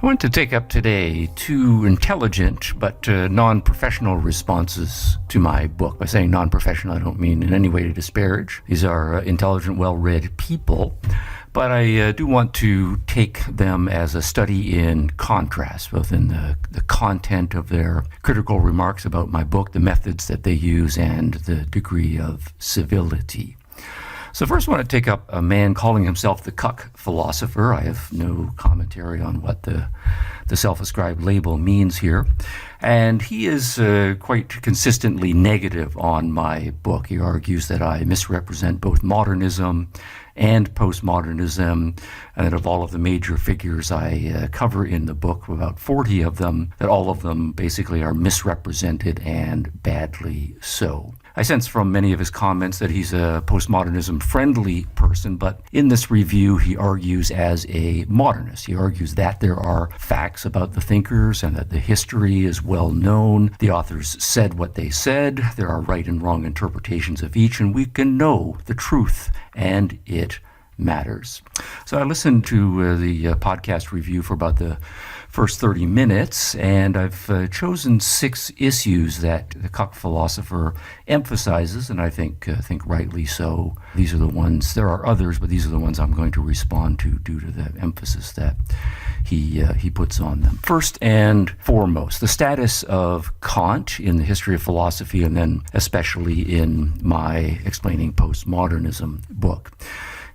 I want to take up today two intelligent but non-professional responses to my book. By saying non-professional, I don't mean in any way to disparage. These are intelligent, well-read people, but I do want to take them as a study in contrast, both in the content of their critical remarks about my book, the methods that they use, and the degree of civility. So first I want to take up a man calling himself the cuck philosopher. I have no commentary on what the self-ascribed label means here. And he is quite consistently negative on my book. He argues that I misrepresent both modernism and postmodernism, and that of all of the major figures I cover in the book, about 40 of them, that all of them basically are misrepresented and badly so. I sense from many of his comments that he's a postmodernism-friendly person, but in this review he argues as a modernist. He argues that there are facts about the thinkers and that the history is well known. The authors said what they said. There are right and wrong interpretations of each, and we can know the truth, and it matters. So I listened to the podcast review for about the first 30 minutes, and I've chosen 6 issues that the cuck philosopher emphasizes, and I think rightly so. These are the ones, there are others, but these are the ones I'm going to respond to due to the emphasis that he puts on them. First and foremost, the status of Kant in the history of philosophy, and then especially in my Explaining Postmodernism book.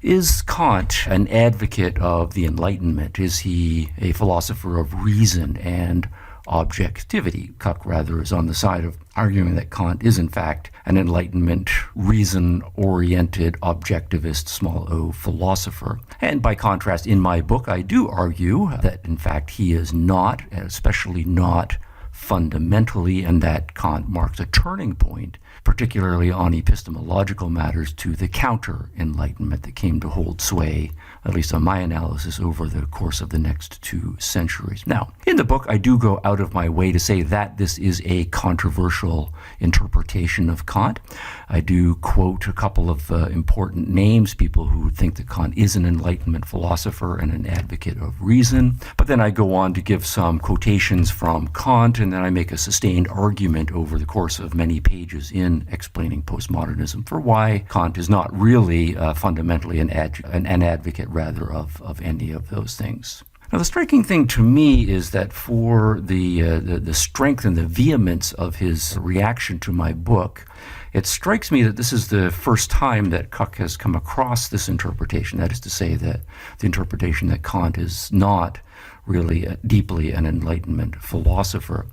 Is Kant an advocate of the Enlightenment? Is he a philosopher of reason and objectivity? Cuck, rather, is on the side of arguing that Kant is, in fact, an Enlightenment, reason-oriented, objectivist, small o philosopher. And by contrast, in my book, I do argue that, in fact, he is not, especially not fundamentally, and that Kant marks a turning point, particularly on epistemological matters, to the counter-enlightenment that came to hold sway, at least on my analysis, over the course of the next 2 centuries. Now, in the book, I do go out of my way to say that this is a controversial interpretation of Kant. I do quote a couple of important names, people who think that Kant is an Enlightenment philosopher and an advocate of reason. But then I go on to give some quotations from Kant, and then I make a sustained argument over the course of many pages in Explaining Postmodernism for why Kant is not really fundamentally an advocate, rather, of any of those things. Now, the striking thing to me is that for the strength and the vehemence of his reaction to my book, it strikes me that this is the first time that Cuck has come across this interpretation. That is to say, that the interpretation that Kant is not really deeply an Enlightenment philosopher.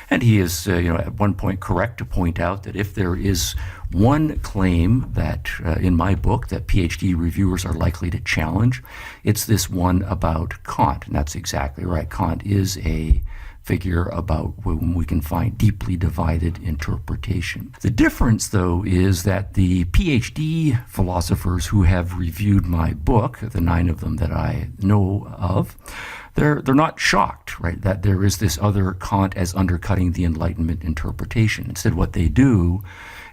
And he is, at one point correct to point out that if there is one claim that, in my book, that Ph.D. reviewers are likely to challenge, it's this one about Kant. And that's exactly right. Kant is a figure about whom we can find deeply divided interpretation. The difference, though, is that the Ph.D. philosophers who have reviewed my book, the 9 of them that I know of, they're not shocked, right, that there is this other Kant as undercutting the Enlightenment interpretation. Instead, what they do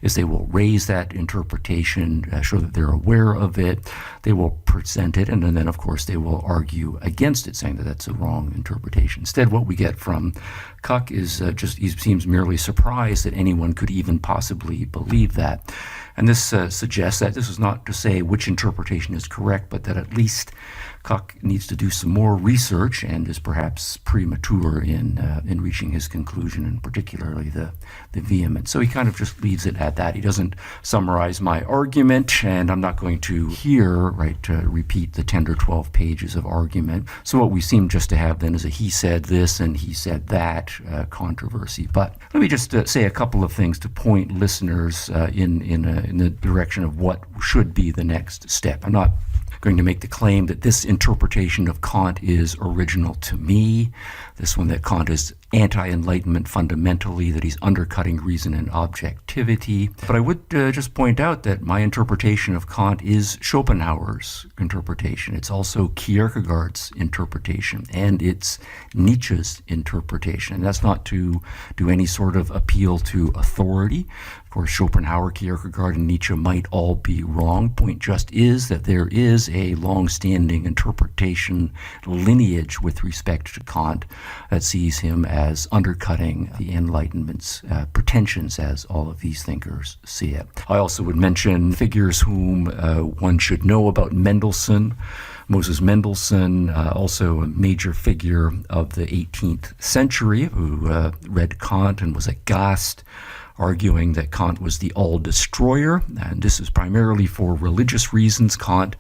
is they will raise that interpretation, show that they're aware of it, they will present it, and then, of course, they will argue against it, saying that that's a wrong interpretation. Instead, what we get from Cuck is he seems merely surprised that anyone could even possibly believe that. And this suggests that this is not to say which interpretation is correct, but that at least Cuck needs to do some more research and is perhaps premature in reaching his conclusion, and particularly the vehemence. So he kind of just leaves it at that. He doesn't summarize my argument, and I'm not going to here, repeat the 10 or 12 pages of argument. So what we seem just to have then is a he said this and he said that controversy. But let me just say a couple of things to point listeners in the direction of what should be the next step. I'm not going to make the claim that this interpretation of Kant is original to me, this one that Kant is anti-Enlightenment fundamentally, that he's undercutting reason and objectivity. But I would just point out that my interpretation of Kant is Schopenhauer's interpretation. It's also Kierkegaard's interpretation, and it's Nietzsche's interpretation. And that's not to do any sort of appeal to authority. Of course, Schopenhauer, Kierkegaard, and Nietzsche might all be wrong. Point just is that there is a long-standing interpretation lineage with respect to Kant that sees him as undercutting the Enlightenment's pretensions as all of these thinkers see it. I also would mention figures whom one should know about Mendelssohn. Moses Mendelssohn, also a major figure of the 18th century, who read Kant and was aghast, arguing that Kant was the all-destroyer, and this is primarily for religious reasons. Kant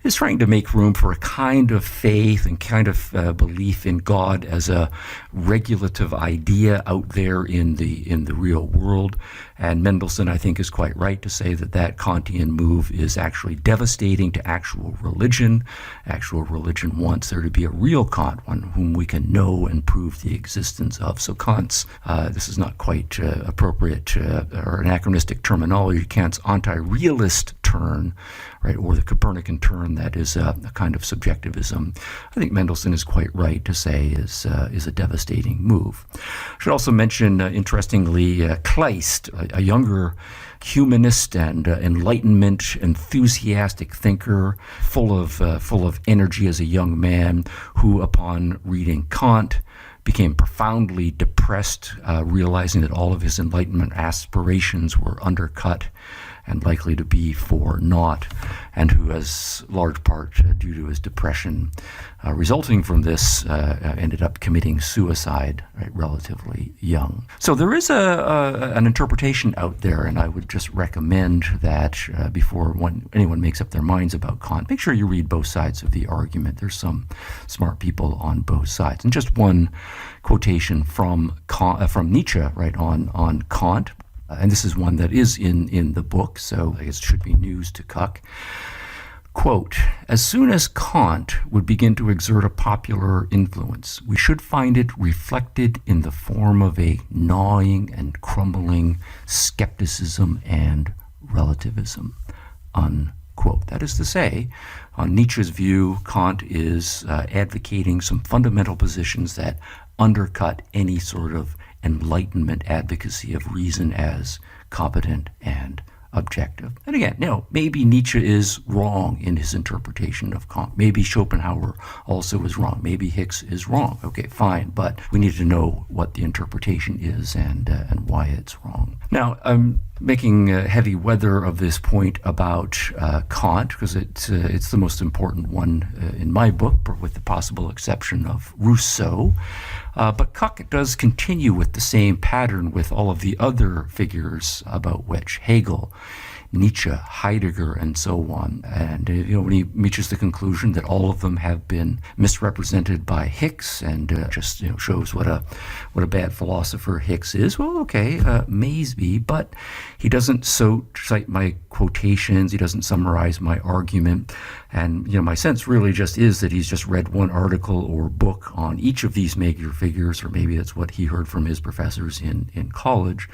is trying to make room for a kind of faith and kind of belief in God as a regulative idea out there in the real world. And Mendelssohn, I think, is quite right to say that that Kantian move is actually devastating to actual religion. Actual religion wants there to be a real Kant, one whom we can know and prove the existence of. So Kant's, this is not quite appropriate or anachronistic terminology, Kant's anti-realist turn, right, or the Copernican turn that is a kind of subjectivism, I think Mendelssohn is quite right to say is a devastating move. I should also mention, interestingly, Kleist, a younger humanist and Enlightenment enthusiastic thinker, full of energy as a young man, who, upon reading Kant, became profoundly depressed, realizing that all of his Enlightenment aspirations were undercut and likely to be for naught, and who, as large part due to his depression resulting from this, ended up committing suicide, right, relatively young. So there is an interpretation out there, and I would just recommend that before anyone makes up their minds about Kant, make sure you read both sides of the argument. There's some smart people on both sides. And just one quotation from Nietzsche, right, on Kant. And this is one that is in the book, so I guess it should be news to Cuck. Quote, as soon as Kant would begin to exert a popular influence, we should find it reflected in the form of a gnawing and crumbling skepticism and relativism, unquote. That is to say, on Nietzsche's view, Kant is advocating some fundamental positions that undercut any sort of Enlightenment advocacy of reason as competent and objective. And again, maybe Nietzsche is wrong in his interpretation of Kant. Maybe Schopenhauer also is wrong. Maybe Hicks is wrong. Okay, fine, but we need to know what the interpretation is and why it's wrong. Now, I'm making heavy weather of this point about Kant because it's the most important one in my book, with the possible exception of Rousseau. But Cuck does continue with the same pattern with all of the other figures about which Hegel, Nietzsche, Heidegger, and so on. And when he reaches the conclusion that all of them have been misrepresented by Hicks, and just shows what a bad philosopher Hicks is. Well, okay, maybe, but he doesn't cite my quotations. He doesn't summarize my argument. And my sense really just is that he's just read one article or book on each of these major figures, or maybe that's what he heard from his professors in college,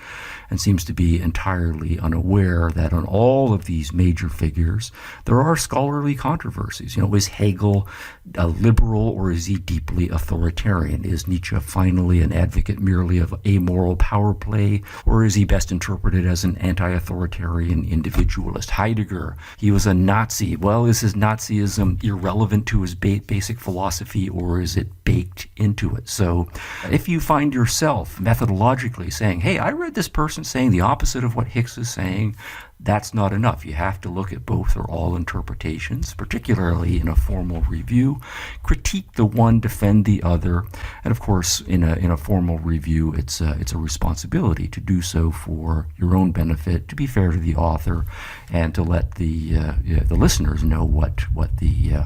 and seems to be entirely unaware that on all of these major figures, there are scholarly controversies. Is Hegel a liberal, or is he deeply authoritarian? Is Nietzsche finally an advocate merely of amoral power play, or is he best interpreted as an anti-authoritarian individualist? Heidegger, he was a Nazi. Well, is his Nazism irrelevant to his basic philosophy, or is it baked into it? So if you find yourself methodologically saying, hey, I read this person saying the opposite of what Hicks is saying, that's not enough. You have to look at both or all interpretations, particularly in a formal review. Critique the one, defend the other, and of course, in a formal review, it's a responsibility to do so for your own benefit, to be fair to the author, and to let the listeners know what the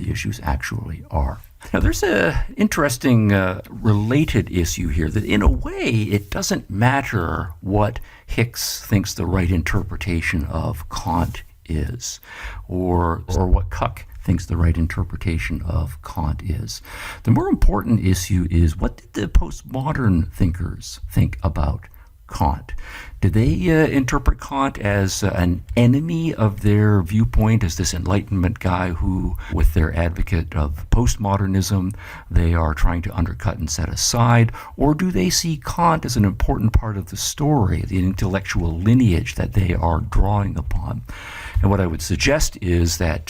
issues actually are. Now, there's an interesting related issue here that, in a way, it doesn't matter what Hicks thinks the right interpretation of Kant is, or what Cuck thinks the right interpretation of Kant is. The more important issue is, what did the postmodern thinkers think about Kant? Did they interpret Kant as an enemy of their viewpoint, as this Enlightenment guy who, with their advocate of postmodernism, they are trying to undercut and set aside? Or do they see Kant as an important part of the story, the intellectual lineage that they are drawing upon? And what I would suggest is that,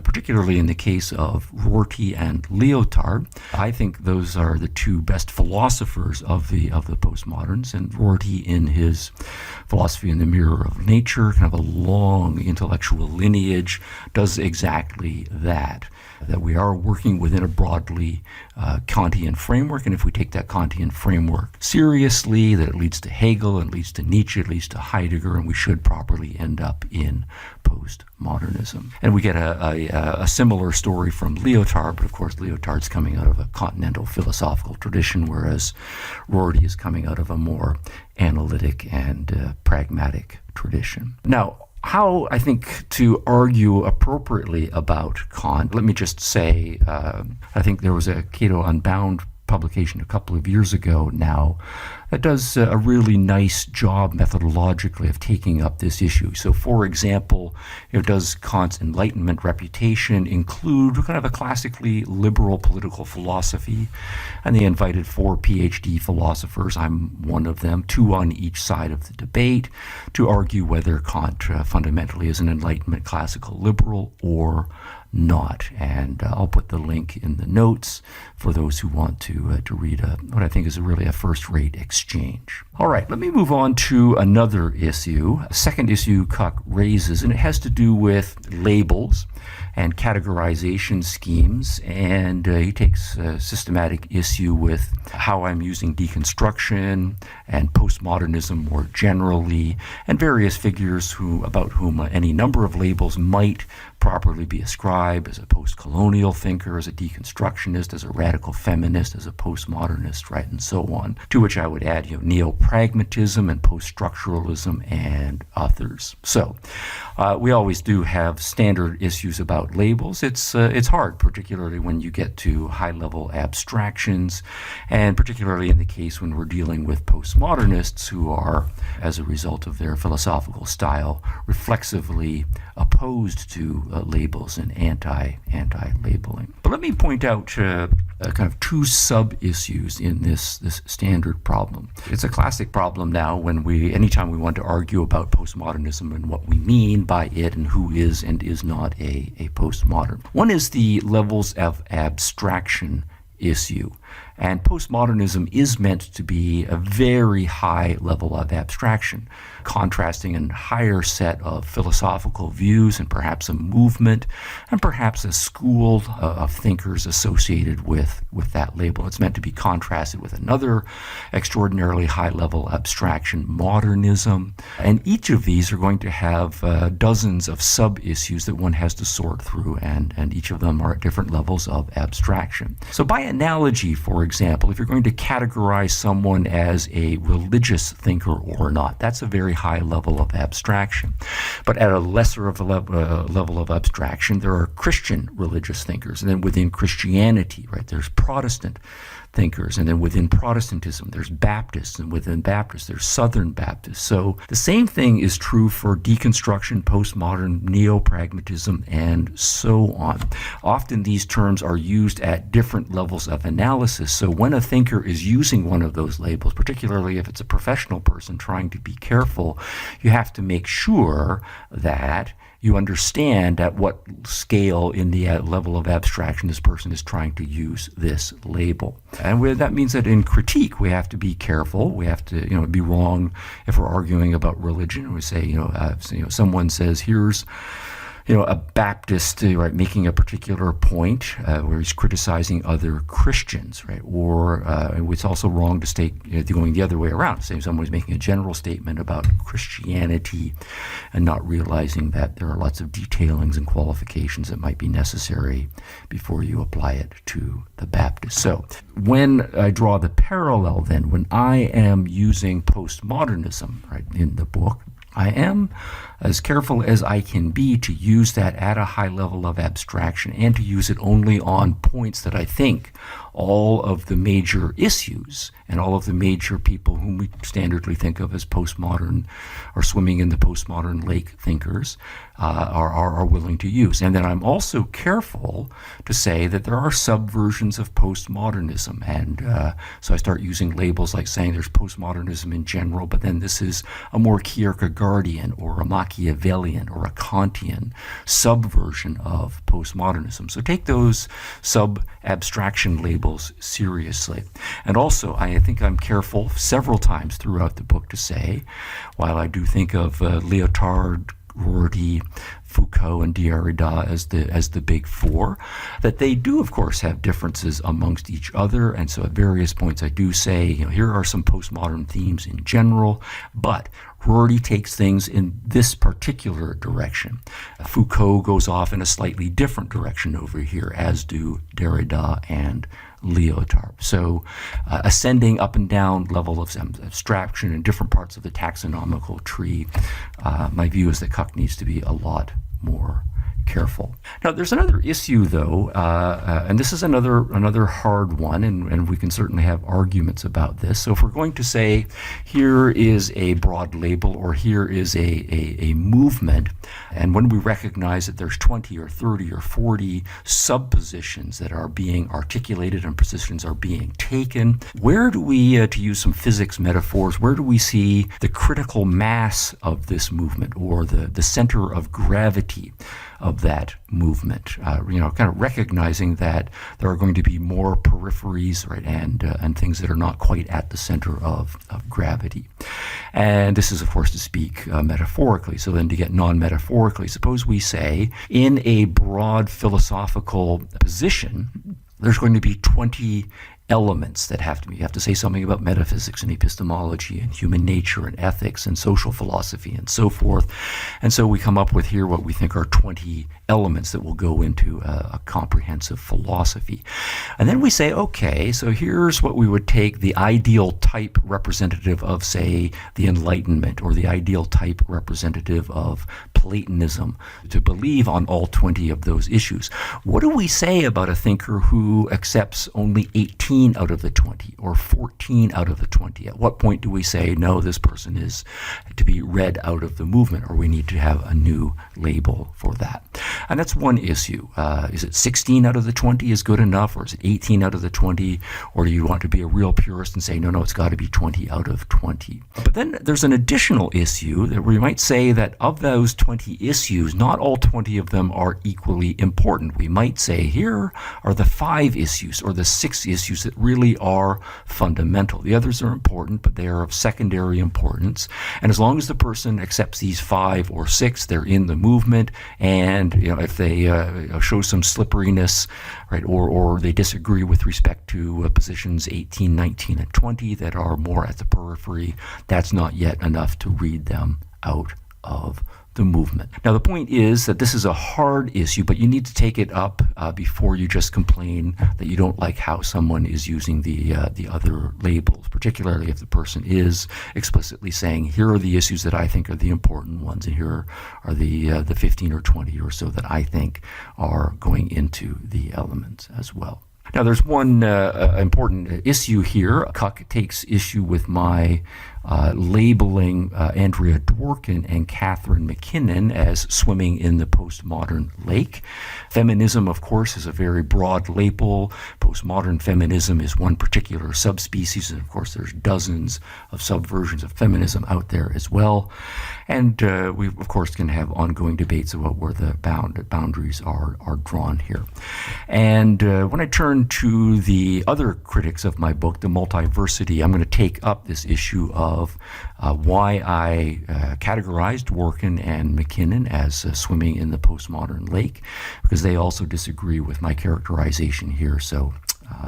particularly in the case of Rorty and Lyotard, I think those are the two best philosophers of the postmoderns. And Rorty, in his Philosophy in the Mirror of Nature, kind of a long intellectual lineage, does exactly that. That we are working within a broadly Kantian framework, and if we take that Kantian framework seriously, that it leads to Hegel, it leads to Nietzsche, it leads to Heidegger, and we should properly end up in postmodernism. And we get a similar story from Lyotard, but of course Lyotard's coming out of a continental philosophical tradition, whereas Rorty is coming out of a more analytic and pragmatic tradition. Now, how, I think, to argue appropriately about Kant, let me just say, I think there was a Cato Unbound publication a couple of years ago now that does a really nice job methodologically of taking up this issue. So, for example, does Kant's Enlightenment reputation include kind of a classically liberal political philosophy? And they invited 4 Ph.D. philosophers, I'm one of them, 2 on each side of the debate, to argue whether Kant fundamentally is an Enlightenment classical liberal or not. And I'll put the link in the notes for those who want to read what I think is really a first-rate exchange. All right, let me move on to another issue, a second issue Koch raises, and it has to do with labels and categorization schemes, and he takes a systematic issue with how I'm using deconstruction and postmodernism more generally, and various figures about whom any number of labels might properly be ascribed: as a post-colonial thinker, as a deconstructionist, as a radical feminist, as a postmodernist, right, and so on. To which I would add, neo-pragmatism and post-structuralism and others. So we always do have standard issues about labels. It's hard, particularly when you get to high-level abstractions, and particularly in the case when we're dealing with postmodernists who are, as a result of their philosophical style, reflexively opposed to labels and anti-labeling. But let me point out kind of 2 sub-issues in this standard problem. It's a classic problem now anytime we want to argue about postmodernism and what we mean by it and who is and is not a postmodern. One is the levels of abstraction issue. And postmodernism is meant to be a very high level of abstraction, contrasting a higher set of philosophical views and perhaps a movement and perhaps a school of thinkers associated with that label. It's meant to be contrasted with another extraordinarily high level abstraction, modernism. And each of these are going to have dozens of sub-issues that one has to sort through, and each of them are at different levels of abstraction. So by analogy, for example, if you're going to categorize someone as a religious thinker or not, that's a very high level of abstraction. But at a lesser of a level of abstraction, there are Christian religious thinkers, and then within Christianity, right, there's Protestant thinkers, and then within Protestantism there's Baptists, and within Baptists there's Southern Baptists. So the same thing is true for deconstruction, postmodern, neo-pragmatism, and so on. Often these terms are used at different levels of analysis. So when a thinker is using one of those labels, particularly if it's a professional person trying to be careful, you have to make sure that you understand at what scale in the level of abstraction this person is trying to use this label. And that means that in critique, we have to be careful. We have to, be wrong if we're arguing about religion. We say, someone says, here's, a Baptist, right, making a particular point where he's criticizing other Christians, right? Or it's also wrong to state going the other way around, saying someone's making a general statement about Christianity and not realizing that there are lots of detailings and qualifications that might be necessary before you apply it to the Baptist. So when I draw the parallel then, when I am using postmodernism, right, in the book, I am as careful as I can be to use that at a high level of abstraction and to use it only on points that I think all of the major issues and all of the major people whom we standardly think of as postmodern or swimming in the postmodern lake thinkers are willing to use. And then I'm also careful to say that there are subversions of postmodernism. And so I start using labels like saying there's postmodernism in general, but then this is a more Kierkegaardian or a Machiavellian or a Kantian subversion of postmodernism. So take those sub-abstraction labels seriously. And also, I think I'm careful several times throughout the book to say, while I do think of Lyotard, Rorty, Foucault, and Derrida as the big four, that they do, of course, have differences amongst each other. And so at various points I do say, here are some postmodern themes in general, but Rorty takes things in this particular direction. Foucault goes off in a slightly different direction over here, as do Derrida and Lyotard. So ascending up and down level of abstraction in different parts of the taxonomical tree, my view is that Cuck needs to be a lot more careful. Now, there's another issue, though, and this is another hard one, and we can certainly have arguments about this. So if we're going to say here is a broad label or here is a movement, and when we recognize that there's 20 or 30 or 40 subpositions that are being articulated and positions are being taken, where do we, to use some physics metaphors, where do we see the critical mass of this movement or the center of gravity of that movement, kind of recognizing that there are going to be more peripheries, right, and things that are not quite at the center of gravity. And this is, of course, to speak metaphorically. So then to get non-metaphorically, suppose we say in a broad philosophical position, there's going to be 20 elements that have to be. You have to say something about metaphysics and epistemology and human nature and ethics and social philosophy and so forth. And so we come up with here what we think are 20 elements that will go into a comprehensive philosophy. And then we say, okay, so here's what we would take the ideal type representative of, say, the Enlightenment or the ideal type representative of Platonism to believe on all 20 of those issues. What do we say about a thinker who accepts only 18 out of the 20 or 14 out of the 20? At what point do we say, no, this person is to be read out of the movement, or we need to have a new label for that? And that's one issue. Is it 16 out of the 20 is good enough, or is it 18 out of the 20? Or do you want to be a real purist and say, no, it's got to be 20 out of 20? But then there's an additional issue that we might say that of those 20 issues, not all 20 of them are equally important. We might say here are the 5 issues or the 6 issues that really are fundamental. The others are important, but they are of secondary importance. And as long as the person accepts these 5 or 6, they're in the movement. And if they show some slipperiness, right, or they disagree with respect to positions 18, 19, and 20 that are more at the periphery, that's not yet enough to read them out of the movement. Now, the point is that this is a hard issue, but you need to take it up before you just complain that you don't like how someone is using the other labels, particularly if the person is explicitly saying, here are the issues that I think are the important ones, and here are the 15 or 20 or so that I think are going into the elements as well. Now, there's one important issue here. Cuck takes issue with my labeling Andrea Dworkin and Catharine MacKinnon as swimming in the postmodern lake. Feminism, of course, is a very broad label. Postmodern feminism is one particular subspecies, and of course there's dozens of subversions of feminism out there as well. And we, of course, can have ongoing debates about where the boundaries are drawn here. And when I turn to the other critics of my book, the Multiversity, I'm going to take up this issue of why I categorized Dworkin and MacKinnon as swimming in the postmodern lake, because they also disagree with my characterization here. So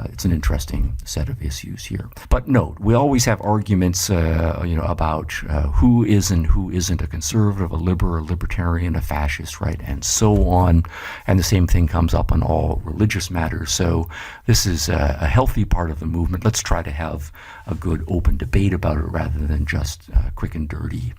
It's an interesting set of issues here. But note, we always have arguments, about who is and who isn't a conservative, a liberal, a libertarian, a fascist, right, and so on. And the same thing comes up on all religious matters. So this is a healthy part of the movement. Let's try to have a good open debate about it rather than just quick and dirty,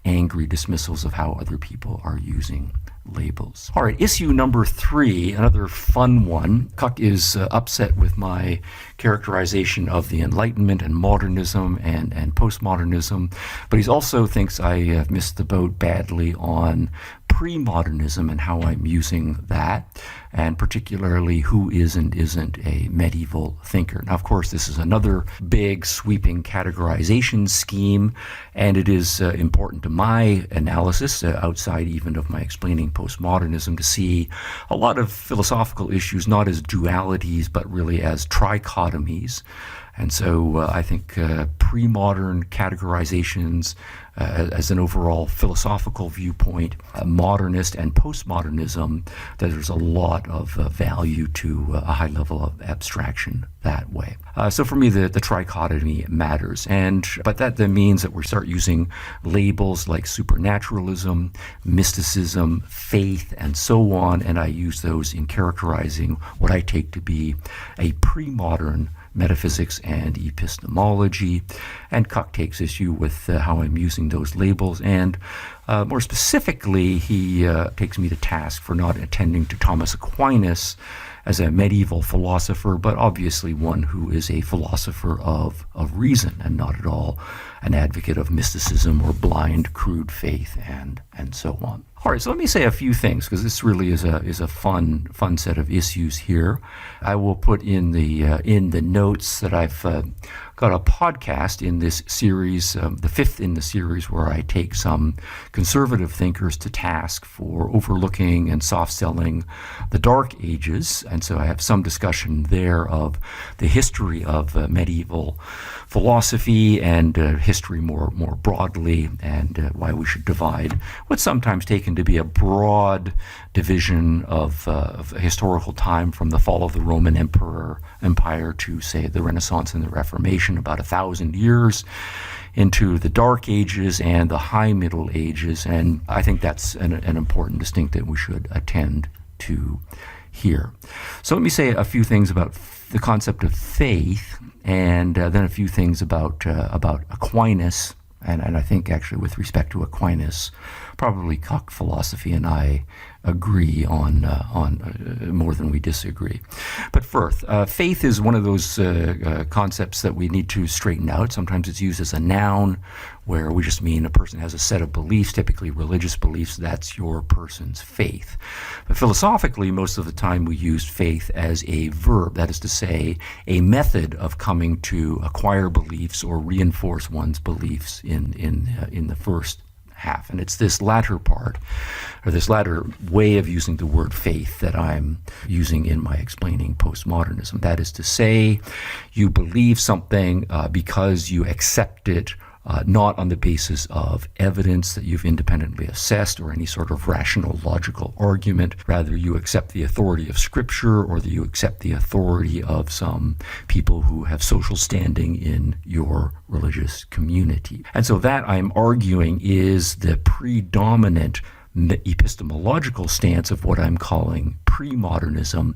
angry dismissals of how other people are using labels. All right, issue number 3, another fun one. Cuck is upset with my characterization of the Enlightenment and modernism and postmodernism, but he also thinks I have missed the boat badly on premodernism and how I'm using that, and particularly who is and isn't a medieval thinker. Now, of course, this is another big sweeping categorization scheme, and it is important to my analysis, outside even of my explaining postmodernism, to see a lot of philosophical issues not as dualities, but really as trichotomies. And so I think pre-modern categorizations as an overall philosophical viewpoint, modernist and postmodernism, that there's a lot of value to a high level of abstraction that way. So for me, the trichotomy matters. But that then means that we start using labels like supernaturalism, mysticism, faith, and so on, and I use those in characterizing what I take to be a pre-modern metaphysics and epistemology, and Cuck takes issue with how I'm using those labels, and more specifically, he takes me to task for not attending to Thomas Aquinas as a medieval philosopher, but obviously one who is a philosopher of reason and not at all an advocate of mysticism or blind, crude faith and so on. All right, so let me say a few things, because this really is a fun set of issues here. I will put in the notes that I've got a podcast in this series, the 5th in the series, where I take some conservative thinkers to task for overlooking and soft-selling the Dark Ages, and so I have some discussion there of the history of medieval philosophy and history more broadly, and why we should divide what's sometimes taken to be a broad division of historical time from the fall of the Roman Empire to, say, the Renaissance and the Reformation, about 1,000 years, into the Dark Ages and the High Middle Ages, and I think that's an important distinction that we should attend to here. So let me say a few things about the concept of faith, and then a few things about Aquinas, and I think actually with respect to Aquinas, probably Cuck philosophy and I agree on more than we disagree. But first, faith is one of those concepts that we need to straighten out. Sometimes it's used as a noun, where we just mean a person has a set of beliefs, typically religious beliefs. That's your person's faith. But philosophically, most of the time we use faith as a verb, that is to say, a method of coming to acquire beliefs or reinforce one's beliefs in the first half. And it's this latter part, or this latter way of using the word faith, that I'm using in my explaining postmodernism. That is to say, you believe something because you accept it, not on the basis of evidence that you've independently assessed or any sort of rational, logical argument. Rather, you accept the authority of Scripture, or that you accept the authority of some people who have social standing in your religious community. And so that, I'm arguing, is the predominant epistemological stance of what I'm calling pre-modernism,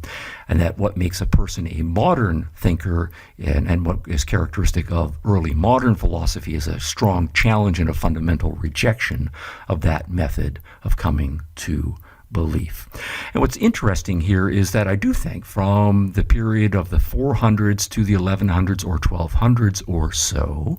and that what makes a person a modern thinker and what is characteristic of early modern philosophy is a strong challenge and a fundamental rejection of that method of coming to belief. And what's interesting here is that I do think from the period of the 400s to the 1100s or 1200s or so,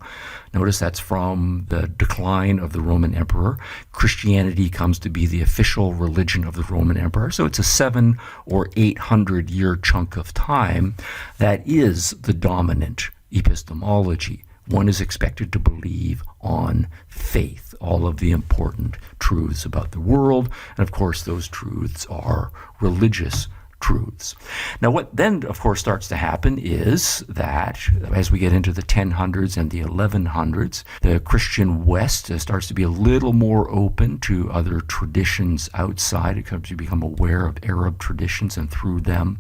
notice that's from the decline of the Roman Emperor, Christianity comes to be the official religion of the Roman Empire. So it's a 700 or 800 year chunk of time that is the dominant epistemology. One is expected to believe on faith, all of the important truths about the world. And of course, those truths are religious truths. Now, what then, of course, starts to happen is that as we get into the 1000s and the 1100s, the Christian West starts to be a little more open to other traditions outside. It comes to become aware of Arab traditions, and through them,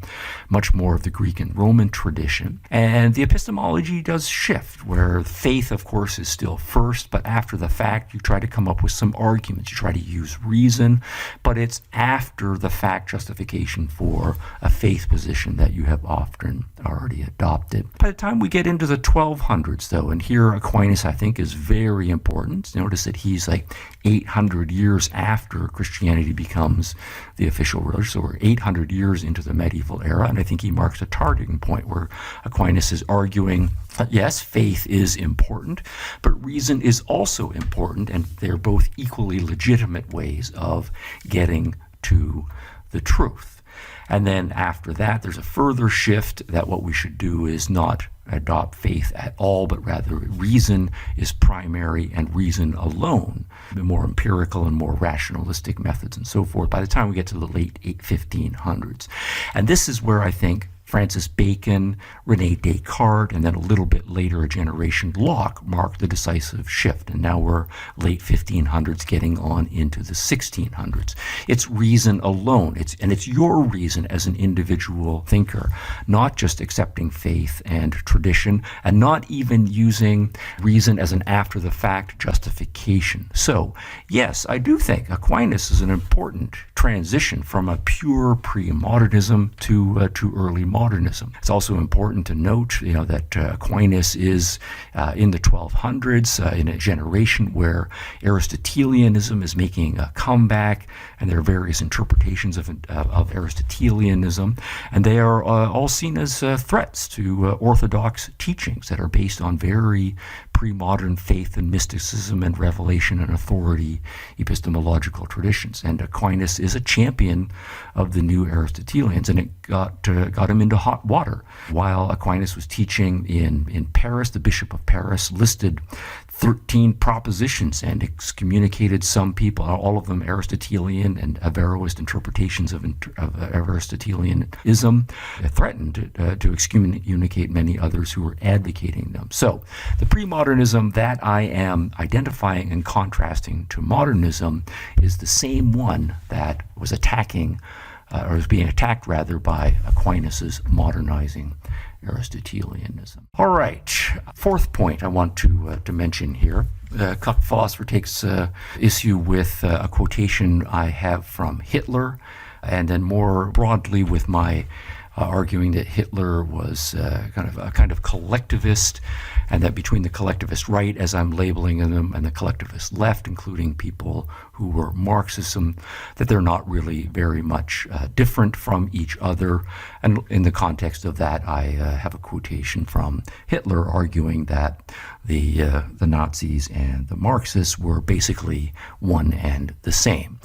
much more of the Greek and Roman tradition. And the epistemology does shift, where faith, of course, is still first, but after the fact, you try to come up with some arguments. You try to use reason, but it's after the fact justification for a faith position that you have often already adopted. By the time we get into the 1200s, though, and here Aquinas, I think, is very important. Notice that he's like 800 years after Christianity becomes the official religion, so we're 800 years into the medieval era, and I think he marks a turning point where Aquinas is arguing that yes, faith is important, but reason is also important, and they're both equally legitimate ways of getting to the truth. And then after that, there's a further shift that what we should do is not adopt faith at all, but rather reason is primary and reason alone, the more empirical and more rationalistic methods and so forth, by the time we get to the late 1500s. And this is where I think Francis Bacon, René Descartes, and then a little bit later, a generation Locke, marked the decisive shift. And now we're late 1500s getting on into the 1600s. It's reason alone. It's your reason as an individual thinker, not just accepting faith and tradition, and not even using reason as an after-the-fact justification. So, yes, I do think Aquinas is an important transition from a pure pre-modernism to early modernism. It's also important to note, that Aquinas is in the 1200s in a generation where Aristotelianism is making a comeback, and there are various interpretations of Aristotelianism, and they are all seen as threats to orthodox teachings that are based on very pre-modern faith and mysticism and revelation and authority epistemological traditions. And Aquinas is a champion of the new Aristotelians, and it got him into hot water. While Aquinas was teaching in Paris, the Bishop of Paris listed 13 propositions and excommunicated some people, all of them Aristotelian and Averroist interpretations of Aristotelianism, threatened to excommunicate many others who were advocating them. So the pre-modernism that I am identifying and contrasting to modernism is the same one that was attacking, or was being attacked rather, by Aquinas's modernizing Aristotelianism. All right, fourth point I want to mention here. The philosopher takes issue with a quotation I have from Hitler, and then more broadly with my arguing that Hitler was kind of collectivist, and that between the collectivist right, as I'm labeling them, and the collectivist left, including people who were Marxism, that they're not really very much different from each other. And in the context of that, I have a quotation from Hitler arguing that the Nazis and the Marxists were basically one and the same.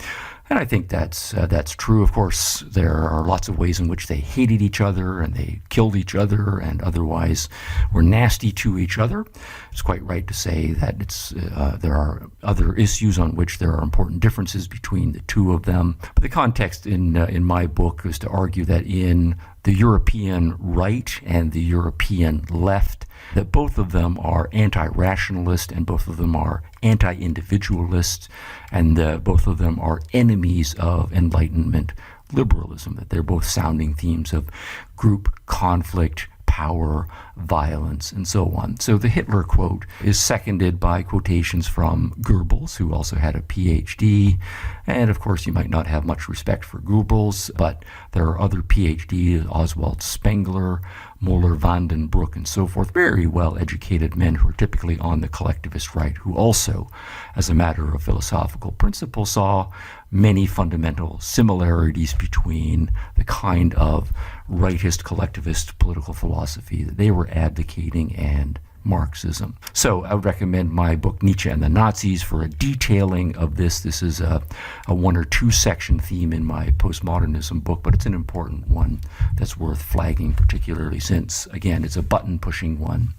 And I think that's true. Of course, there are lots of ways in which they hated each other and they killed each other and otherwise were nasty to each other. It's quite right to say that there are other issues on which there are important differences between the two of them. But the context in my book is to argue that in the European right and the European left, that both of them are anti-rationalist and both of them are anti-individualist, and both of them are enemies of Enlightenment liberalism, that they're both sounding themes of group conflict, power, violence, and so on. So the Hitler quote is seconded by quotations from Goebbels, who also had a Ph.D. And of course, you might not have much respect for Goebbels, but there are other Ph.D.s, Oswald Spengler, Moeller, van den Broek, and so forth, very well-educated men who are typically on the collectivist right, who also, as a matter of philosophical principle, saw many fundamental similarities between the kind of rightist collectivist political philosophy that they were advocating and Marxism. So I would recommend my book, Nietzsche and the Nazis, for a detailing of this. This is a 1 or 2 section theme in my postmodernism book, but it's an important one that's worth flagging, particularly since, again, it's a button-pushing one,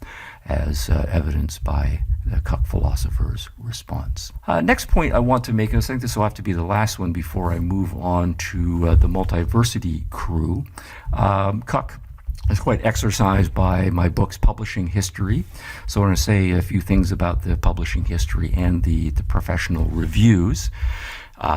as evidenced by the cuck philosopher's response. Next point I want to make, and I think this will have to be the last one before I move on to the Multiversity crew. Cuck is quite exercised by my book's publishing history. So I want to say a few things about the publishing history and the professional reviews.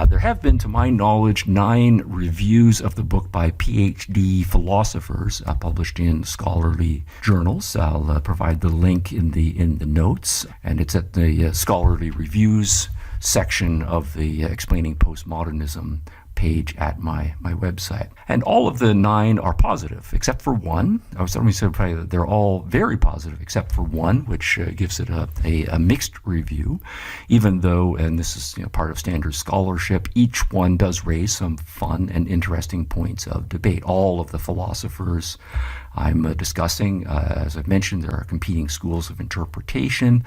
There have been, to my knowledge, 9 reviews of the book by Ph.D. philosophers published in scholarly journals. I'll provide the link in the notes, and it's at the scholarly reviews section of the Explaining Postmodernism page at my website. And all of the 9 are positive, except for one. I was certainly surprised that they're all very positive, except for one, which gives it a mixed review, even though, and this is part of standard scholarship, each one does raise some fun and interesting points of debate. All of the philosophers I'm discussing, as I've mentioned, there are competing schools of interpretation,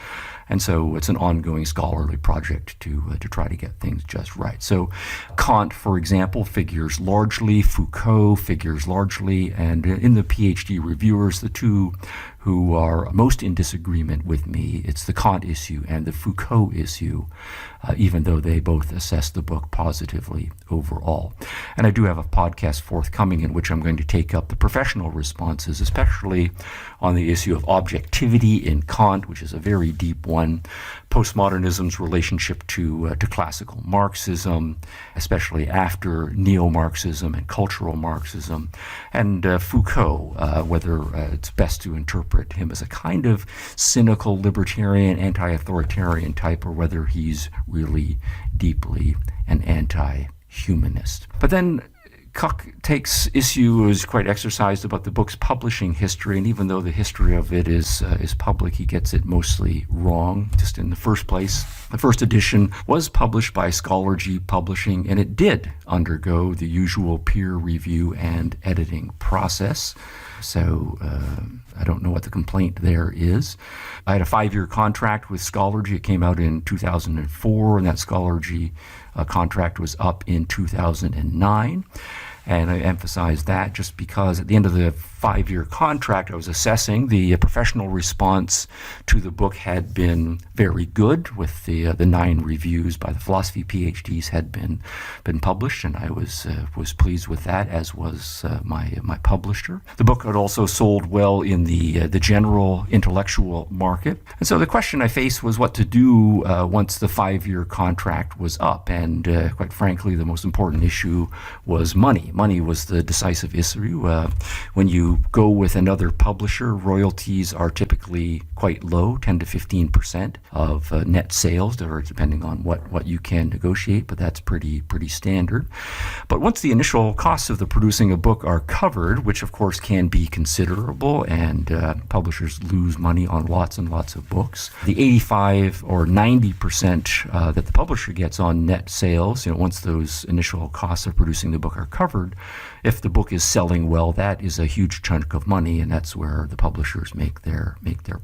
and so it's an ongoing scholarly project to try to get things just right. So Kant, for example, figures largely, Foucault figures largely, and in the PhD reviewers, the two who are most in disagreement with me, it's the Kant issue and the Foucault issue, even though they both assess the book positively overall. And I do have a podcast forthcoming in which I'm going to take up the professional responses, especially on the issue of objectivity in Kant, which is a very deep one, postmodernism's relationship to classical Marxism, especially after neo-Marxism and cultural Marxism, and Foucault, whether it's best to interpret him as a kind of cynical, libertarian, anti-authoritarian type, or whether he's really deeply an anti-humanist. But then Cuck takes issue, is quite exercised about the book's publishing history, and even though the history of it is public, he gets it mostly wrong. Just in the first place, the first edition was published by Scholargy Publishing, and it did undergo the usual peer review and editing process. So I don't know what the complaint there is. I had a 5-year contract with Scholargy. It came out in 2004, and that Scholargy contract was up in 2009. And I emphasize that just because at the end of the 5-year contract, I was assessing the professional response to the book had been very good, with the 9 reviews by the philosophy PhDs had been published, and I was pleased with that, as was my publisher. The book had also sold well in the general intellectual market, and so the question I faced was what to do once the 5-year contract was up, and quite frankly, the most important issue was money. Money was the decisive issue. When you go with another publisher, royalties are typically quite low, 10 to 15% of net sales, or depending on what you can negotiate, but that's pretty standard. But once the initial costs of the producing a book are covered, which of course can be considerable, and publishers lose money on lots and lots of books, the 85 or 90% that the publisher gets on net sales, once those initial costs of producing the book are covered, if the book is selling well, that is a huge chunk of money, and that's where the publishers make their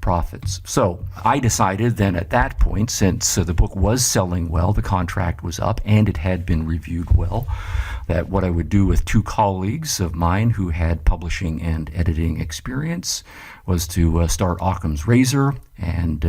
profits. So I decided then at that point, since the book was selling well, the contract was up, and it had been reviewed well, that what I would do with 2 colleagues of mine who had publishing and editing experience was to start Occam's Razor, and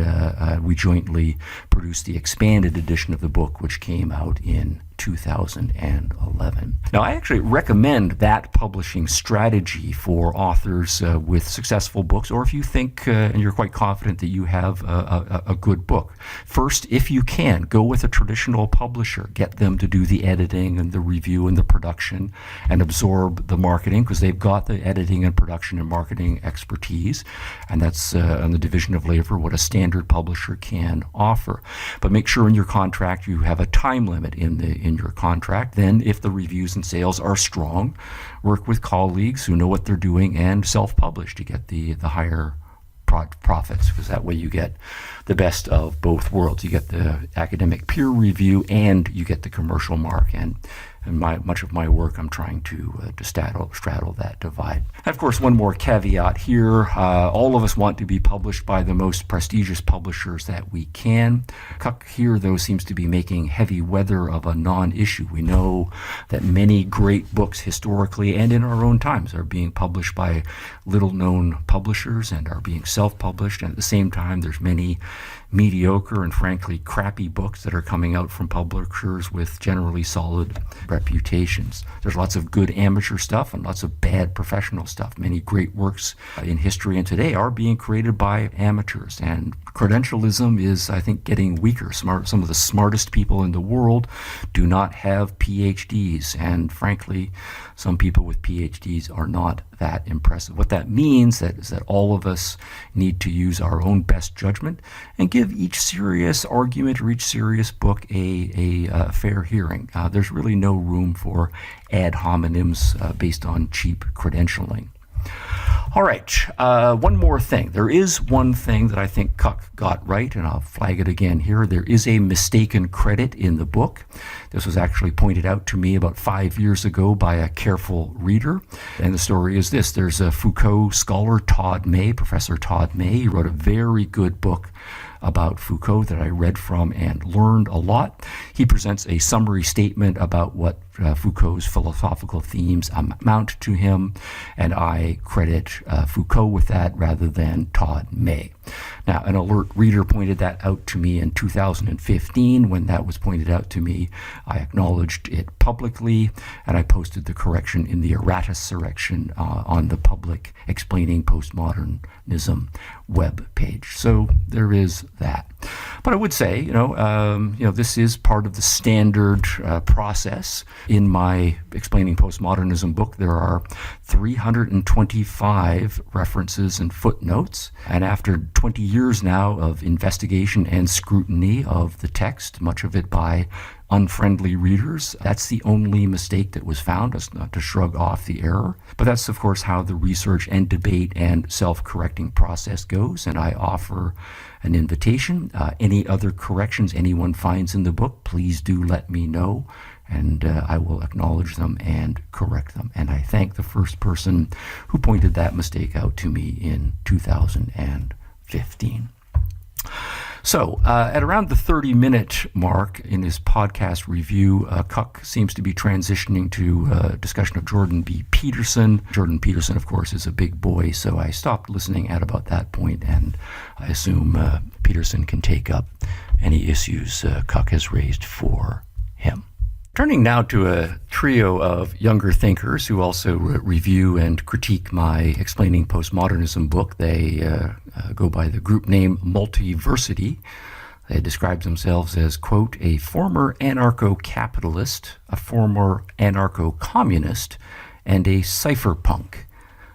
we jointly produced the expanded edition of the book, which came out in 2011. Now, I actually recommend that publishing strategy for authors with successful books, or if you think and you're quite confident that you have a good book. First, if you can, go with a traditional publisher. Get them to do the editing and the review and the production and absorb the marketing, because they've got the editing and production and marketing expertise, and that's on the division of labor what a standard publisher can offer. But make sure in your contract you have a time limit in your contract. Then, if the reviews and sales are strong, work with colleagues who know what they're doing and self-publish to get the higher profits, because that way you get the best of both worlds. You get the academic peer review and you get the commercial mark, and in much of my work, I'm trying to straddle that divide. And of course, one more caveat here. All of us want to be published by the most prestigious publishers that we can. Cuck here, though, seems to be making heavy weather of a non-issue. We know that many great books historically and in our own times are being published by little-known publishers and are being self-published. And at the same time, there's many mediocre and frankly crappy books that are coming out from publishers with generally solid reputations. There's lots of good amateur stuff and lots of bad professional stuff. Many great works in history and today are being created by amateurs, and credentialism is, I think, getting weaker. Some of the smartest people in the world do not have PhDs, and frankly, some people with PhDs are not that impressive. What that means is that all of us need to use our own best judgment and give each serious argument or each serious book a fair hearing. There's really no room for ad hominems based on cheap credentialing. All right, one more thing. There is one thing that I think Cuck got right, and I'll flag it again here. There is a mistaken credit in the book. This was actually pointed out to me about 5 years ago by a careful reader. And the story is this. There's a Foucault scholar, Professor Todd May. He wrote a very good book about Foucault that I read from and learned a lot. He presents a summary statement about what Foucault's philosophical themes amount to him, and I credit Foucault with that rather than Todd May. Now, an alert reader pointed that out to me in 2015. When that was pointed out to me, I acknowledged it publicly, and I posted the correction in the errata section on the Public Explaining Postmodernism web page. So there is that. But I would say, this is part of the standard process. In my Explaining Postmodernism book, there are 325 references and footnotes. And after 20 years now of investigation and scrutiny of the text, much of it by unfriendly readers, that's the only mistake that was found. That's not to shrug off the error. But that's, of course, how the research and debate and self-correcting process goes. And I offer an invitation. Any other corrections anyone finds in the book, please do let me know, and I will acknowledge them and correct them. And I thank the first person who pointed that mistake out to me in 2015. So at around the 30-minute mark in his podcast review, Cuck seems to be transitioning to a discussion of Jordan B. Peterson. Jordan Peterson, of course, is a big boy, so I stopped listening at about that point, and I assume Peterson can take up any issues Cuck has raised for him. Turning now to a trio of younger thinkers who also review and critique my Explaining Postmodernism book. They go by the group name Multiversity. They describe themselves as, quote, a former anarcho-capitalist, a former anarcho-communist, and a cypherpunk,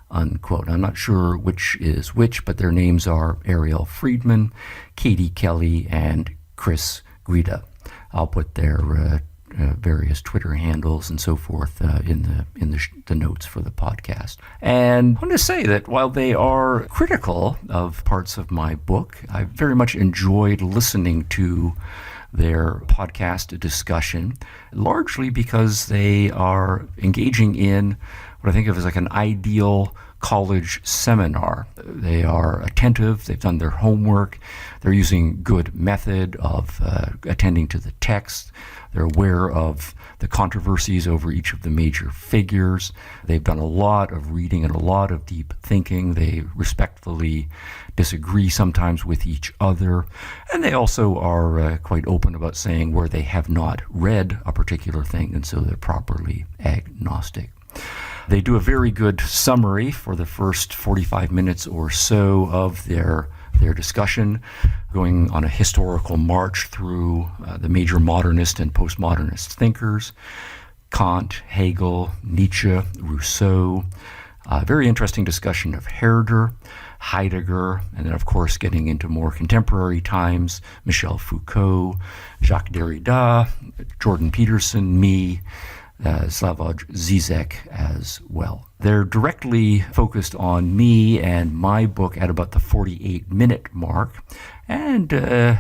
unquote. I'm not sure which is which, but their names are Ariel Friedman, Katie Kelly, and Chris Guida. I'll put their various Twitter handles and so forth in the notes for the podcast. And I want to say that while they are critical of parts of my book, I very much enjoyed listening to their podcast discussion, largely because they are engaging in what I think of as like an ideal college seminar. They are attentive, they've done their homework, they're using good method of attending to the text, they're aware of the controversies over each of the major figures, they've done a lot of reading and a lot of deep thinking, they respectfully disagree sometimes with each other, and they also are quite open about saying where they have not read a particular thing, and so they're properly agnostic. They do a very good summary for the first 45 minutes or so of their discussion, going on a historical march through the major modernist and postmodernist thinkers, Kant, Hegel, Nietzsche, Rousseau, a very interesting discussion of Herder, Heidegger, and then, of course, getting into more contemporary times, Michel Foucault, Jacques Derrida, Jordan Peterson, me, Slavoj Zizek as well. They're directly focused on me and my book at about the 48-minute mark. And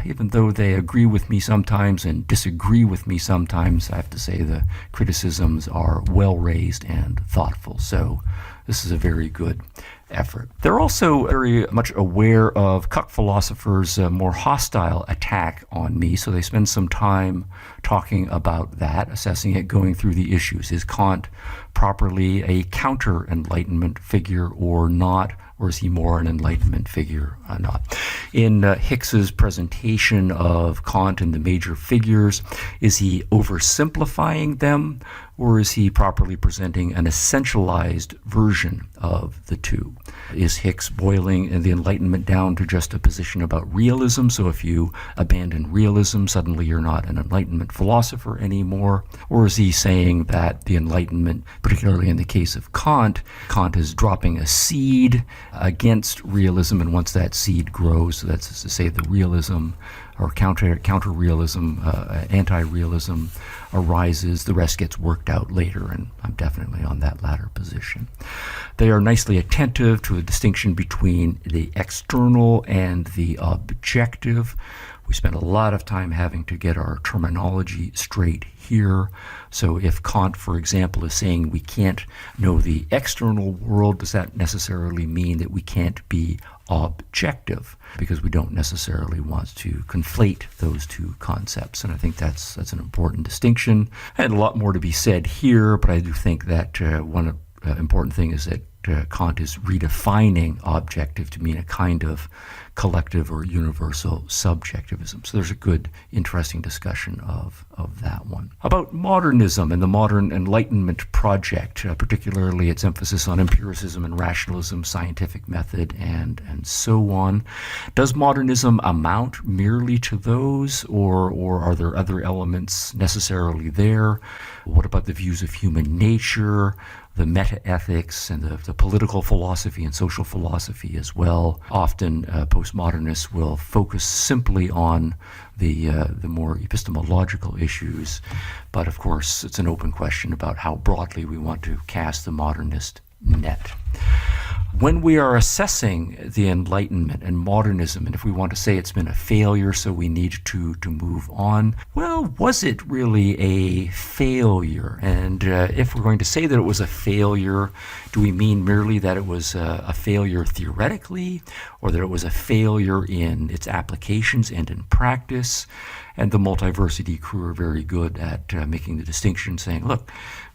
even though they agree with me sometimes and disagree with me sometimes, I have to say the criticisms are well-raised and thoughtful. So this is a very good effort. They're also very much aware of Cuck philosophers' more hostile attack on me, so they spend some time talking about that, assessing it, going through the issues. Is Kant properly a counter-Enlightenment figure or not? Or is he more an Enlightenment figure or not? In Hicks's presentation of Kant and the major figures, is he oversimplifying them, or is he properly presenting an essentialized version of the two? Is Hicks boiling the Enlightenment down to just a position about realism? So if you abandon realism, suddenly you're not an Enlightenment philosopher anymore? Or is he saying that the Enlightenment, particularly in the case of Kant is dropping a seed against realism, and once that seed grows, so that's to say the realism or counter-realism, anti-realism arises, the rest gets worked out later, and I'm definitely on that latter position. They are nicely attentive to a distinction between the external and the objective. We spend a lot of time having to get our terminology straight here. So if Kant, for example, is saying we can't know the external world, does that necessarily mean that we can't be objective? Because we don't necessarily want to conflate those two concepts. And I think that's an important distinction. And a lot more to be said here, but I do think that one important thing is that Kant is redefining objective to mean a kind of collective or universal subjectivism. So there's a good, interesting discussion of that one. About modernism and the modern Enlightenment project, particularly its emphasis on empiricism and rationalism, scientific method, and so on. Does modernism amount merely to those, or are there other elements necessarily there? What about the views of human nature, the meta-ethics, and the political philosophy and social philosophy as well? Often postmodernists will focus simply on the more epistemological issues, but of course it's an open question about how broadly we want to cast the modernist net. When we are assessing the Enlightenment and modernism, and if we want to say it's been a failure, so we need to move on, well, was it really a failure? And if we're going to say that it was a failure, do we mean merely that it was a failure theoretically, or that it was a failure in its applications and in practice? And the Multiversity crew are very good at making the distinction, saying, look,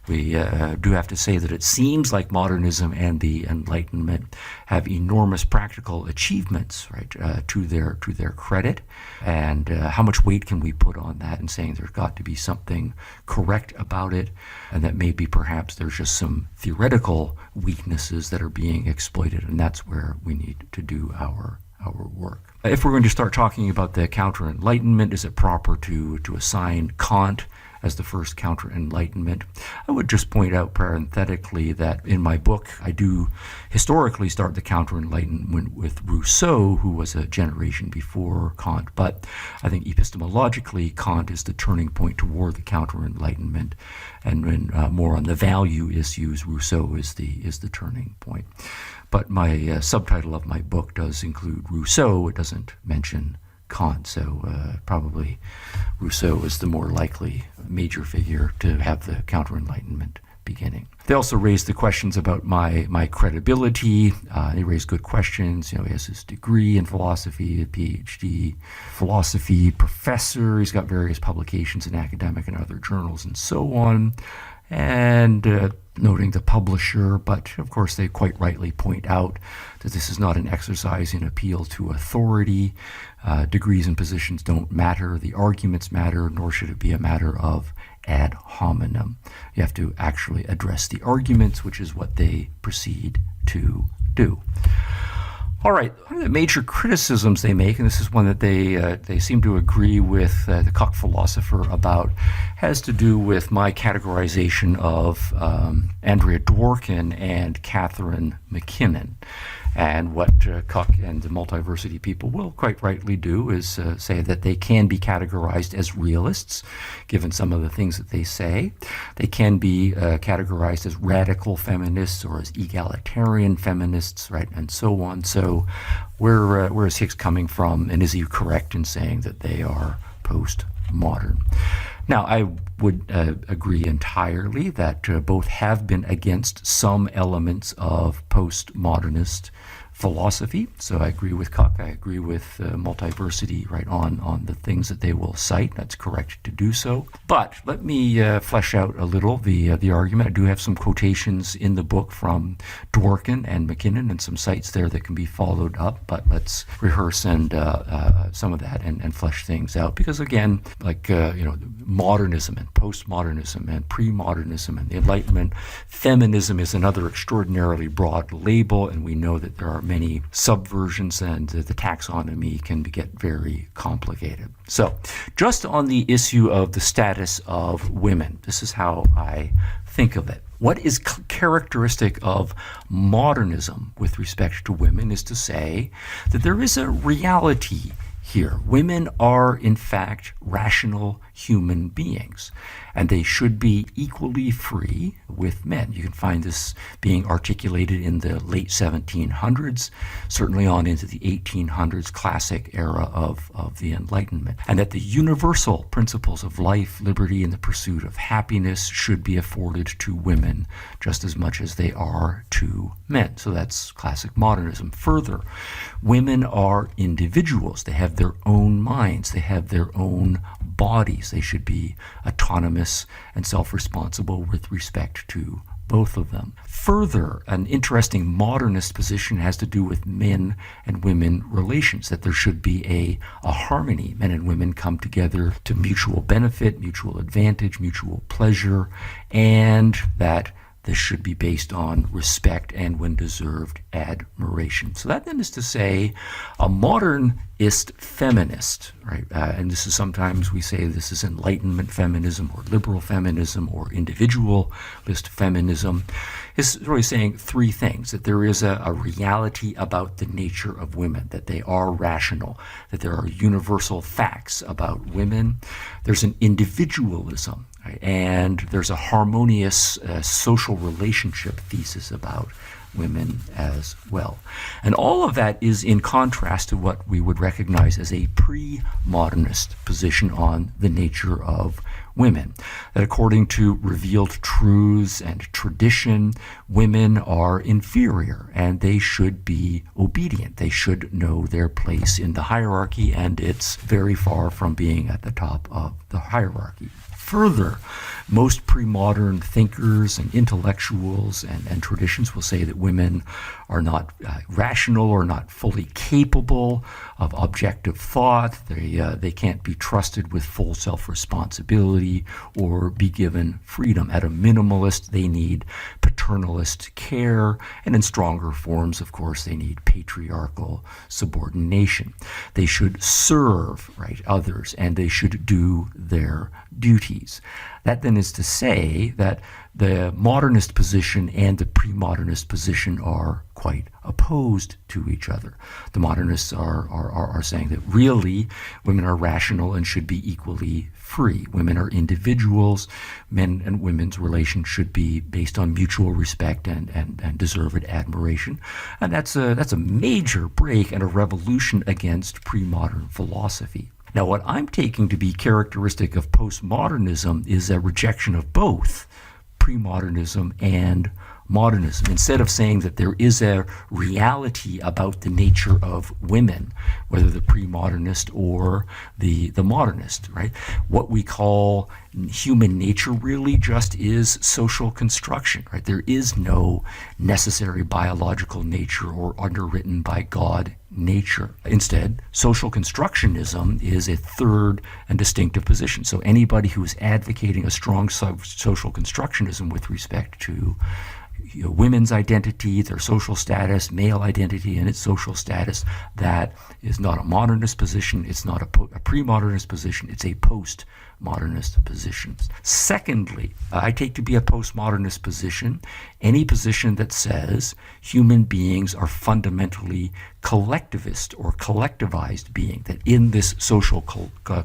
we do have to say that it seems like modernism and the Enlightenment have enormous practical achievements, right, to their credit. And how much weight can we put on that in saying there's got to be something correct about it, and that maybe perhaps there's just some theoretical weaknesses that are being exploited, and that's where we need to do our work. If we're going to start talking about the counter-Enlightenment, is it proper to assign Kant as the first counter-Enlightenment? I would just point out parenthetically that in my book, I do historically start the counter-Enlightenment with Rousseau, who was a generation before Kant. But I think epistemologically, Kant is the turning point toward the counter-Enlightenment. And when more on the value issues, Rousseau is the turning point. But my subtitle of my book does include Rousseau. It doesn't mention Kant, so probably Rousseau is the more likely major figure to have the counter-Enlightenment beginning. They also raised the questions about my credibility. They raised good questions. He has his degree in philosophy, a Ph.D. philosophy professor. He's got various publications in academic and other journals and so on. And noting the publisher, but of course they quite rightly point out that this is not an exercise in appeal to authority. Degrees and positions don't matter, the arguments matter, nor should it be a matter of ad hominem. You have to actually address the arguments, which is what they proceed to do. All right, one of the major criticisms they make, and this is one that they seem to agree with the Cuck philosopher about, has to do with my categorization of Andrea Dworkin and Catharine MacKinnon. And what Cook and the Multiversity people will quite rightly do is say that they can be categorized as realists, given some of the things that they say. They can be categorized as radical feminists or as egalitarian feminists, right, and so on. So where is Hicks coming from, and is he correct in saying that they are postmodern? Now, I would agree entirely that both have been against some elements of postmodernist philosophy. So I agree with Cook. I agree with Multiversity right on the things that they will cite. That's correct to do so. But let me flesh out a little the argument. I do have some quotations in the book from Dworkin and MacKinnon and some sites there that can be followed up. But let's rehearse and some of that and flesh things out. Because again, like modernism and postmodernism and premodernism and the Enlightenment, feminism is another extraordinarily broad label, and we know that there are many subversions, and the taxonomy can get very complicated. So, just on the issue of the status of women, this is how I think of it. What is characteristic of modernism with respect to women is to say that there is a reality here. Women are, in fact, rational human beings, and they should be equally free with men. You can find this being articulated in the late 1700s, certainly on into the 1800s, classic era of the Enlightenment, and that the universal principles of life, liberty, and the pursuit of happiness should be afforded to women just as much as they are to men. So that's classic modernism. Further, women are individuals. They have their own minds. They have their own bodies. They should be autonomous and self-responsible with respect to both of them. Further, an interesting modernist position has to do with men and women relations, that there should be a harmony. Men and women come together to mutual benefit, mutual advantage, mutual pleasure, and that this should be based on respect and, when deserved, admiration. So that then is to say a modernist feminist, right? And this is sometimes we say this is Enlightenment feminism or liberal feminism or individualist feminism, is really saying three things: that there is a reality about the nature of women, that they are rational, that there are universal facts about women. There's an individualism, and there's a harmonious social relationship thesis about women as well. And all of that is in contrast to what we would recognize as a pre-modernist position on the nature of women. That according to revealed truths and tradition, women are inferior and they should be obedient. They should know their place in the hierarchy, and it's very far from being at the top of the hierarchy. Further, most pre-modern thinkers and intellectuals and traditions will say that women are not rational or not fully capable of objective thought. They can't be trusted with full self-responsibility or be given freedom. At a minimalist, they need paternalist care, and in stronger forms, of course, they need patriarchal subordination. They should serve, right, others, and they should do their duties. That then is to say that the modernist position and the pre-modernist position are quite opposed to each other. The modernists are saying that really women are rational and should be equally free. Women are individuals. Men and women's relations should be based on mutual respect and deserved admiration. And that's a major break and a revolution against pre-modern philosophy. Now, what I'm taking to be characteristic of postmodernism is a rejection of both premodernism and modernism. Instead of saying that there is a reality about the nature of women, whether the pre-modernist or the modernist, right? What we call human nature really just is social construction, right? There is no necessary biological nature or underwritten by God nature. Instead, social constructionism is a third and distinctive position. So anybody who is advocating a strong social constructionism with respect to women's identity, their social status, male identity and its social status. That is not a modernist position. It's not a pre-modernist position. It's a post-modernist position. Secondly, I take to be a postmodernist position any position that says human beings are fundamentally collectivist or collectivized being, that in this social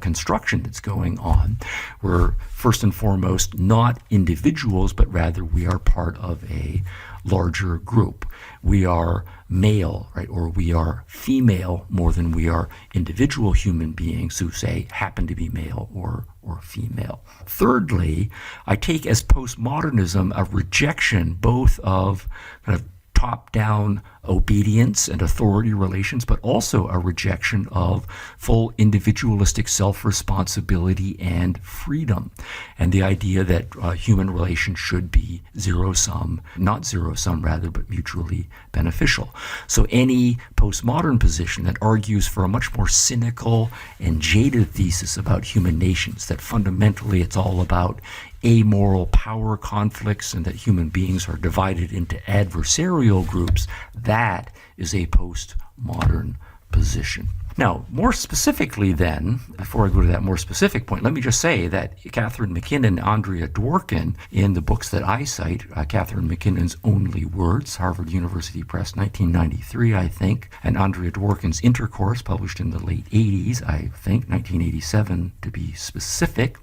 construction that's going on, we're first and foremost not individuals, but rather we are part of a larger group. We are male, right, or we are female more than we are individual human beings who, say, happen to be male or female. Thirdly, I take as postmodernism a rejection both of kind of top-down obedience and authority relations, but also a rejection of full individualistic self-responsibility and freedom, and the idea that human relations should be zero-sum, not zero-sum rather, but mutually beneficial. So any postmodern position that argues for a much more cynical and jaded thesis about human nations, that fundamentally it's all about amoral power conflicts and that human beings are divided into adversarial groups, that is a postmodern position. Now, more specifically then, before I go to that more specific point, let me just say that Catharine, MacKinnon, Andrea, Dworkin, in the books that I cite, Catharine MacKinnon's Only Words, Harvard University Press, 1993, I think, and Andrea Dworkin's Intercourse, published in the late 80s, I think, 1987 to be specific,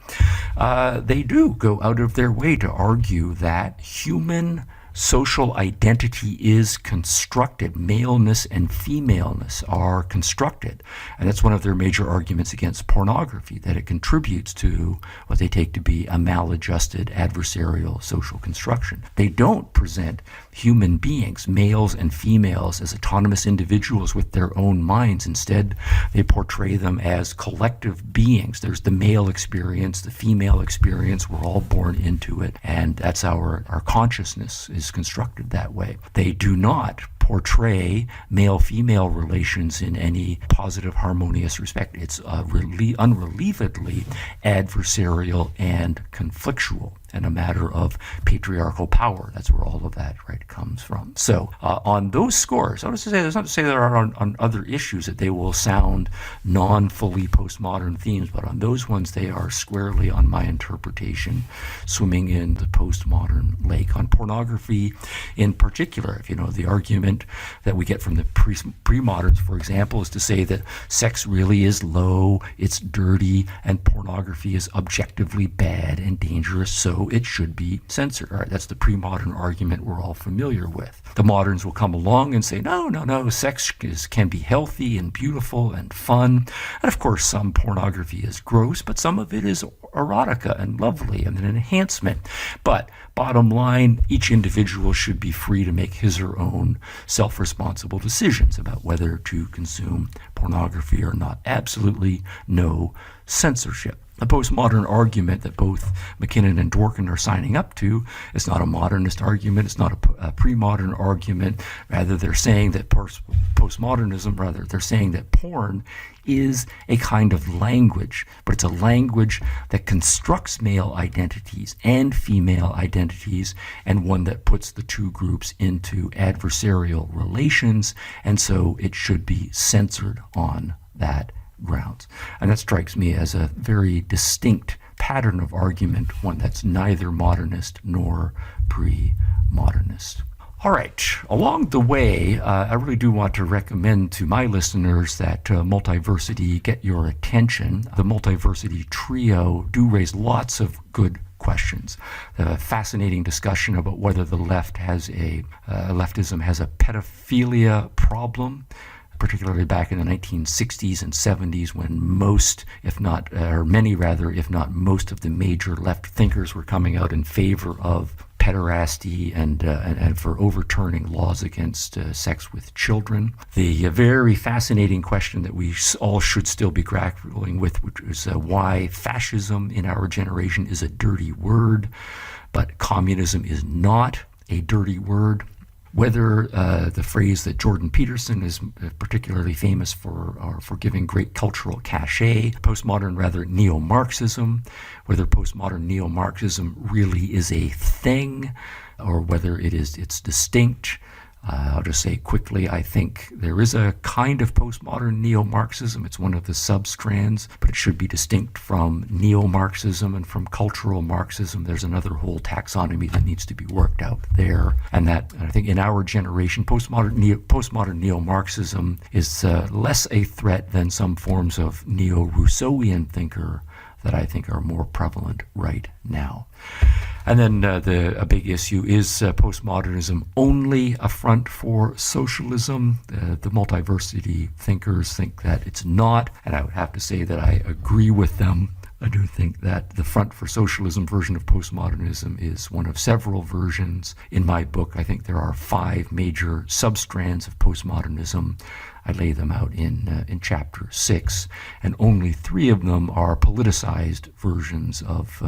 they do go out of their way to argue that human social identity is constructed. Maleness and femaleness are constructed. And that's one of their major arguments against pornography, that it contributes to what they take to be a maladjusted adversarial social construction. They don't present human beings, males and females, as autonomous individuals with their own minds. Instead, they portray them as collective beings. There's the male experience, the female experience. We're all born into it. And that's our consciousness is constructed that way. They do not portray male-female relations in any positive, harmonious respect. It's unrelievedly adversarial and conflictual, and a matter of patriarchal power. That's where all of that, right, comes from. So on those scores, that's not to say there are on other issues that they will sound non-fully postmodern themes, but on those ones they are squarely, on my interpretation, swimming in the postmodern lake. On pornography in particular, if you know, the argument that we get from the pre-moderns, for example, is to say that sex really is low, it's dirty, and pornography is objectively bad and dangerous, so it should be censored. All right, that's the pre-modern argument we're all familiar with. The moderns will come along and say, no, sex can be healthy and beautiful and fun. And of course, some pornography is gross, but some of it is erotica and lovely and an enhancement. But bottom line, each individual should be free to make his or her own self-responsible decisions about whether to consume pornography or not. Absolutely no censorship. The postmodern argument that both MacKinnon and Dworkin are signing up to is not a modernist argument. It's not a pre-modern argument. Rather, they're saying that postmodernism, they're saying that porn is a kind of language, but it's a language that constructs male identities and female identities, and one that puts the two groups into adversarial relations, and so it should be censored on that grounds. And that strikes me as a very distinct pattern of argument, one that's neither modernist nor pre-modernist. All right, along the way, I really do want to recommend to my listeners that Multiversity get your attention. The Multiversity trio do raise lots of good questions. A fascinating discussion about whether the left has leftism has a pedophilia problem, particularly back in the 1960s and 70s, when most, if not most of the major left thinkers were coming out in favor of pederasty and for overturning laws against sex with children. The very fascinating question that we all should still be grappling with, which is why fascism in our generation is a dirty word, but communism is not a dirty word. whether the phrase that Jordan Peterson is particularly famous for, or for giving great cultural cachet, postmodern, rather, neo-Marxism, whether postmodern neo-Marxism really is a thing, or whether it's distinct. I'll just say quickly, I think there is a kind of postmodern neo-Marxism. It's one of the sub-strands, but it should be distinct from neo-Marxism and from cultural Marxism. There's another whole taxonomy that needs to be worked out there. And that, I think, in our generation, postmodern neo-Marxism is less a threat than some forms of neo-Rousseauian thinker that I think are more prevalent right now. And then a big issue is postmodernism only a front for socialism? The multiversity thinkers think that it's not, and I would have to say that I agree with them. I do think that the front for socialism version of postmodernism is one of several versions. In my book, I think there are 5 major substrands of postmodernism. I lay them out in chapter 6, and only 3 of them are politicized versions of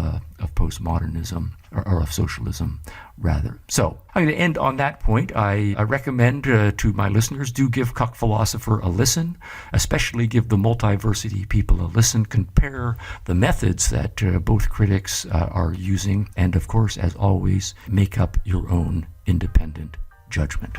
postmodernism, or of socialism, rather. So I'm going to end on that point. I recommend to my listeners, do give Cuck Philosopher a listen, especially give the Multiversity people a listen. Compare the methods that both critics are using, and of course, as always, make up your own independent judgment.